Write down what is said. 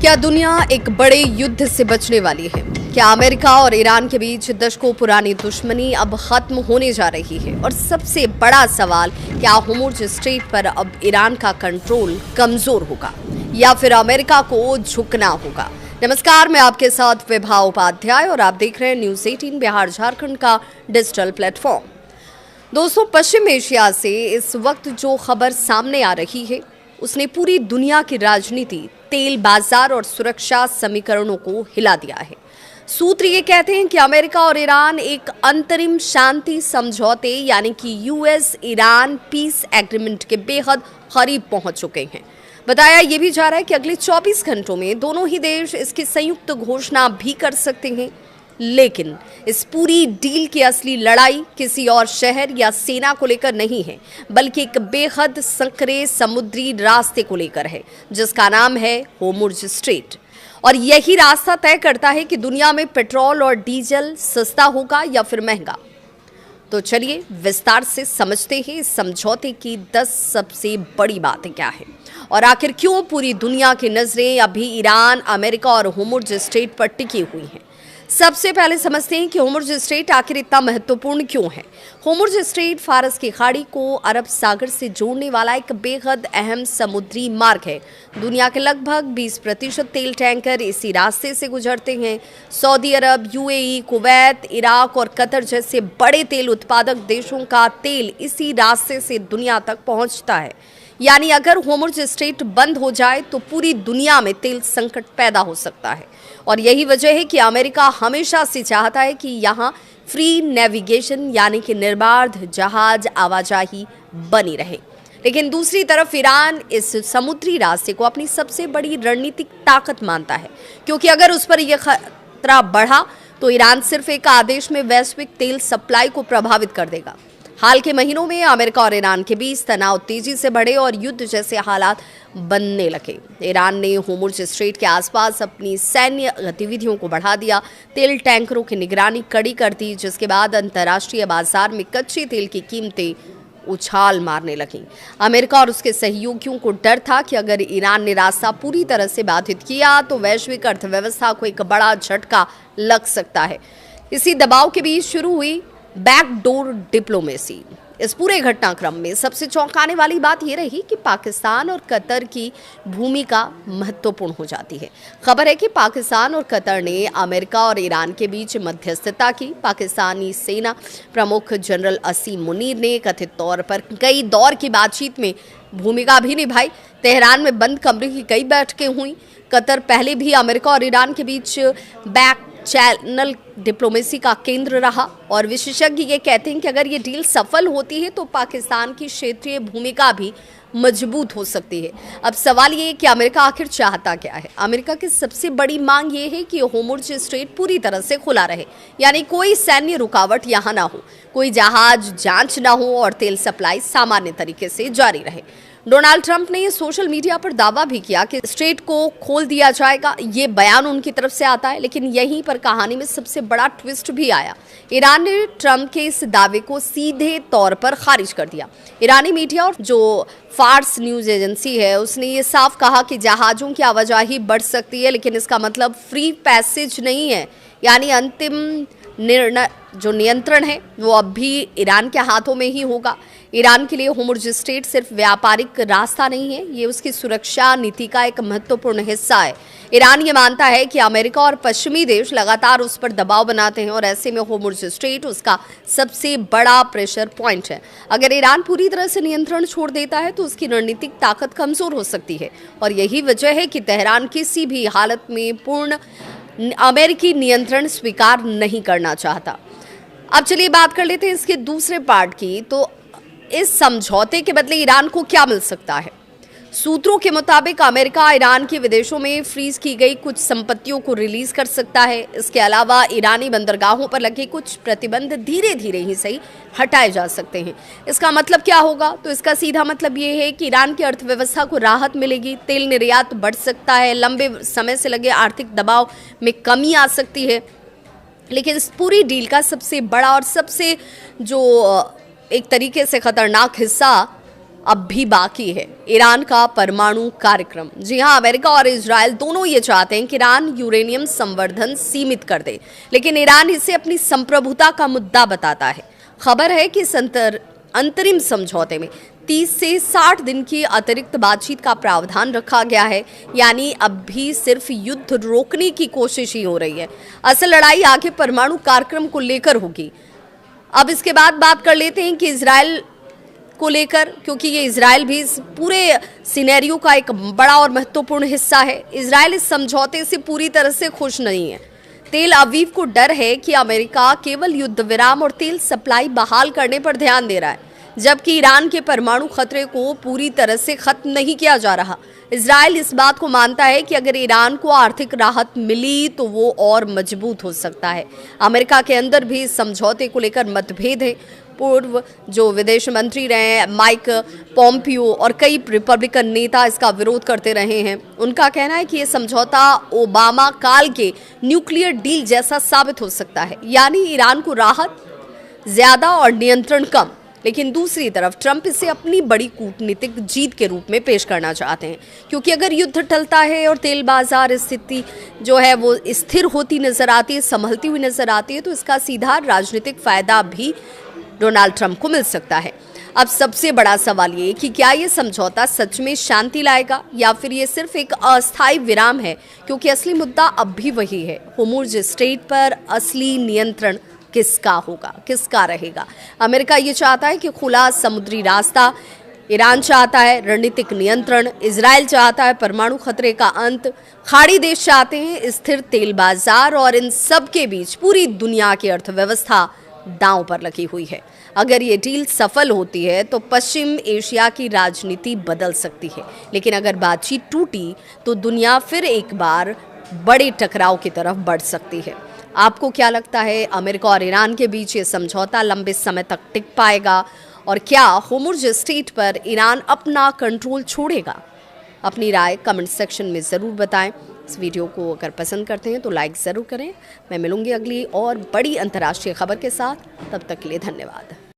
क्या दुनिया एक बड़े युद्ध से बचने वाली है? क्या अमेरिका और ईरान के बीच दशकों पुरानी दुश्मनी अब खत्म होने जा रही है? और सबसे बड़ा सवाल, क्या होर्मुज़ स्ट्रेट पर अब ईरान का कंट्रोल कमजोर होगा या फिर अमेरिका को झुकना होगा? नमस्कार, मैं आपके साथ विभा उपाध्याय और आप देख रहे हैं न्यूज़ 18 बिहार झारखंड का डिजिटल प्लेटफॉर्म। दोस्तों, पश्चिम एशिया से इस वक्त जो खबर सामने आ रही है उसने पूरी दुनिया की राजनीति, तेल बाजार और सुरक्षा समीकरणों को हिला दिया है। सूत्र ये कहते हैं कि अमेरिका और ईरान एक अंतरिम शांति समझौते यानी कि यूएस ईरान पीस एग्रीमेंट के बेहद करीब पहुंच चुके हैं। बताया ये भी जा रहा है कि अगले 24 घंटों में दोनों ही देश इसकी संयुक्त घोषणा भी कर सकते हैं। लेकिन इस पूरी डील की असली लड़ाई किसी और शहर या सेना को लेकर नहीं है, बल्कि एक बेहद संकरे समुद्री रास्ते को लेकर है, जिसका नाम है होर्मुज़ स्ट्रेट। और यही रास्ता तय करता है कि दुनिया में पेट्रोल और डीजल सस्ता होगा या फिर महंगा। तो चलिए विस्तार से समझते हैं इस समझौते की 10 सबसे बड़ी बातें क्या है और आखिर क्यों पूरी दुनिया की नजरें अभी ईरान, अमेरिका और होर्मुज़ स्ट्रेट पर टिकी हुई हैं। सबसे पहले समझते हैं कि होर्मुज़ स्ट्रेट आखिर इतना महत्वपूर्ण क्यों है। होर्मुज़ स्ट्रेट फारस की खाड़ी को अरब सागर से जोड़ने वाला एक बेहद अहम समुद्री मार्ग है। दुनिया के लगभग 20% तेल टैंकर इसी रास्ते से गुजरते हैं। सऊदी अरब, यूएई, कुवैत, इराक और कतर जैसे बड़े तेल उत्पादक देशों का तेल इसी रास्ते से दुनिया तक पहुंचता है। यानी अगर होर्मुज़ स्ट्रेट बंद हो जाए तो पूरी दुनिया में तेल संकट पैदा हो सकता है। और यही वजह है कि अमेरिका हमेशा से चाहता है कि यहाँ फ्री नेविगेशन यानी कि निर्बाध जहाज आवाजाही बनी रहे। लेकिन दूसरी तरफ ईरान इस समुद्री रास्ते को अपनी सबसे बड़ी रणनीतिक ताकत मानता है, क्योंकि अगर उस पर यह खतरा बढ़ा तो ईरान सिर्फ एक आदेश में वैश्विक तेल सप्लाई को प्रभावित कर देगा। हाल के महीनों में अमेरिका और ईरान के बीच तनाव तेजी से बढ़े और युद्ध जैसे हालात बनने लगे। ईरान ने होर्मुज़ स्ट्रेट के आसपास अपनी सैन्य गतिविधियों को बढ़ा दिया, तेल टैंकरों की निगरानी कड़ी कर दी, जिसके बाद अंतर्राष्ट्रीय बाजार में कच्चे तेल की कीमतें उछाल मारने लगीं। अमेरिका और उसके सहयोगियों को डर था कि अगर ईरान ने रास्ता पूरी तरह से बाधित किया तो वैश्विक अर्थव्यवस्था को एक बड़ा झटका लग सकता है। इसी दबाव के बीच शुरू हुई बैकडोर डिप्लोमेसी। इस पूरे घटनाक्रम में सबसे चौंकाने वाली बात यह रही कि पाकिस्तान और कतर की भूमिका महत्वपूर्ण हो जाती है। खबर है कि पाकिस्तान और कतर ने अमेरिका और ईरान के बीच मध्यस्थता की। पाकिस्तानी सेना प्रमुख जनरल असीम मुनीर ने कथित तौर पर कई दौर की बातचीत में भूमिका भी निभाई। तेहरान में बंद कमरे की कई बैठकें हुई। कतर पहले भी अमेरिका और ईरान के बीच बैक चैनल डिप्लोमेसी का केंद्र रहा और विशेषज्ञ ये कहते हैं कि अगर ये डील सफल होती है तो पाकिस्तान की क्षेत्रीय भूमिका भी मजबूत हो सकती है। अब सवाल ये है कि अमेरिका आखिर चाहता क्या है। अमेरिका की सबसे बड़ी मांग ये है कि होर्मुज़ स्ट्रेट पूरी तरह से खुला रहे, यानी कोई सैन्य रुकावट यहाँ ना हो, कोई जहाज जांच ना हो और तेल सप्लाई सामान्य तरीके से जारी रहे। डोनाल्ड ट्रंप ने सोशल मीडिया पर दावा भी किया कि स्ट्रेट को खोल दिया जाएगा। ये बयान उनकी तरफ से आता है, लेकिन यहीं पर कहानी में सबसे बड़ा ट्विस्ट भी आया। ईरान ने ट्रंप के इस दावे को सीधे तौर पर खारिज कर दिया। ईरानी मीडिया और जो फार्स न्यूज एजेंसी है उसने ये साफ कहा कि जहाज़ों की आवाजाही बढ़ सकती है, लेकिन इसका मतलब फ्री पैसेज नहीं है। यानी अंतिम निर्णय जो नियंत्रण है वो अब भी ईरान के हाथों में ही होगा। ईरान के लिए होर्मुज़ स्ट्रेट सिर्फ व्यापारिक रास्ता नहीं है, ये उसकी सुरक्षा नीति का एक महत्वपूर्ण हिस्सा है। ईरान ये मानता है कि अमेरिका और पश्चिमी देश लगातार उस पर दबाव बनाते हैं और ऐसे में होर्मुज़ स्ट्रेट उसका सबसे बड़ा प्रेशर पॉइंट है। अगर ईरान पूरी तरह से नियंत्रण छोड़ देता है तो उसकी रणनीतिक ताकत कमजोर हो सकती है और यही वजह है कि तेहरान किसी भी हालत में पूर्ण अमेरिकी नियंत्रण स्वीकार नहीं करना चाहता। अब चलिए बात कर लेते हैं इसके दूसरे पार्ट की। तो इस समझौते के बदले ईरान को क्या मिल सकता है? सूत्रों के मुताबिक अमेरिका ईरान के विदेशों में फ्रीज की गई कुछ संपत्तियों को रिलीज कर सकता है। इसके अलावा ईरानी बंदरगाहों पर लगे कुछ प्रतिबंध धीरे धीरे ही सही हटाए जा सकते हैं। इसका मतलब क्या होगा? तो इसका सीधा मतलब ये है कि ईरान की अर्थव्यवस्था को राहत मिलेगी, तेल निर्यात बढ़ सकता है, लंबे समय से लगे आर्थिक दबाव में कमी आ सकती है। लेकिन इस पूरी डील का सबसे बड़ा और सबसे जो एक तरीके से खतरनाक हिस्सा अब भी बाकी है ईरान का परमाणु कार्यक्रम। जी हां, अमेरिका और इजराइल दोनों ये चाहते हैं कि ईरान यूरेनियम संवर्धन सीमित कर दे, लेकिन ईरान इसे अपनी संप्रभुता का मुद्दा बताता है। खबर है कि इस अंतरिम समझौते में 30 से 60 दिन की अतिरिक्त बातचीत का प्रावधान रखा गया है, यानी अब भी सिर्फ युद्ध रोकने की कोशिश ही हो रही है। असल लड़ाई आगे परमाणु कार्यक्रम को लेकर होगी। अब इसके बाद बात कर लेते हैं कि इजराइल को लेकर, क्योंकि ये इजराइल भी इस पूरे सिनेरियो का एक बड़ा और महत्वपूर्ण हिस्सा है। इजराइल इस समझौते से पूरी तरह से खुश नहीं है। तेल अवीव को डर है कि अमेरिका केवल युद्ध विराम और तेल सप्लाई बहाल करने पर ध्यान दे रहा है, जबकि ईरान के परमाणु खतरे को पूरी तरह से खत्म नहीं किया जा रहा। इजराइल इस बात को मानता है कि अगर ईरान को आर्थिक राहत मिली तो वो और मजबूत हो सकता है। अमेरिका के अंदर भी इस समझौते को लेकर मतभेद है। पूर्व जो विदेश मंत्री रहे माइक पोम्पियो और कई रिपब्लिकन नेता इसका विरोध करते रहे हैं। उनका कहना है कि ये समझौता ओबामा काल के न्यूक्लियर डील जैसा साबित हो सकता है, यानी ईरान को राहत ज्यादा और नियंत्रण कम। लेकिन दूसरी तरफ ट्रंप इसे अपनी बड़ी कूटनीतिक जीत के रूप में पेश करना चाहते हैं, क्योंकि अगर युद्ध टलता है और तेल बाजार स्थिति जो है वो स्थिर होती नजर आती है, संभलती हुई नजर आती है, तो इसका सीधा राजनीतिक फायदा भी डोनाल्ड ट्रंप को मिल सकता है। अब सबसे बड़ा सवाल ये कि क्या ये समझौता सच में शांति लाएगा या फिर ये सिर्फ एक अस्थायी विराम है, क्योंकि असली मुद्दा अब भी वही है, होर्मुज़ स्ट्रेट पर असली नियंत्रण किसका होगा, किसका रहेगा। अमेरिका ये चाहता है कि खुला समुद्री रास्ता, ईरान चाहता है रणनीतिक नियंत्रण, इजराइल चाहता है परमाणु खतरे का अंत, खाड़ी देश चाहते हैं स्थिर तेल बाजार, और इन सब के बीच पूरी दुनिया की अर्थव्यवस्था दांव पर लगी हुई है। अगर ये डील सफल होती है तो पश्चिम एशिया की राजनीति बदल सकती है, लेकिन अगर बातचीत टूटी तो दुनिया फिर एक बार बड़े टकराव की तरफ बढ़ सकती है। आपको क्या लगता है, अमेरिका और ईरान के बीच ये समझौता लंबे समय तक टिक पाएगा, और क्या होर्मुज़ स्ट्रेट पर ईरान अपना कंट्रोल छोड़ेगा? अपनी राय कमेंट सेक्शन में ज़रूर बताएं। इस वीडियो को अगर पसंद करते हैं तो लाइक ज़रूर करें। मैं मिलूंगी अगली और बड़ी अंतर्राष्ट्रीय खबर के साथ, तब तक के लिए धन्यवाद।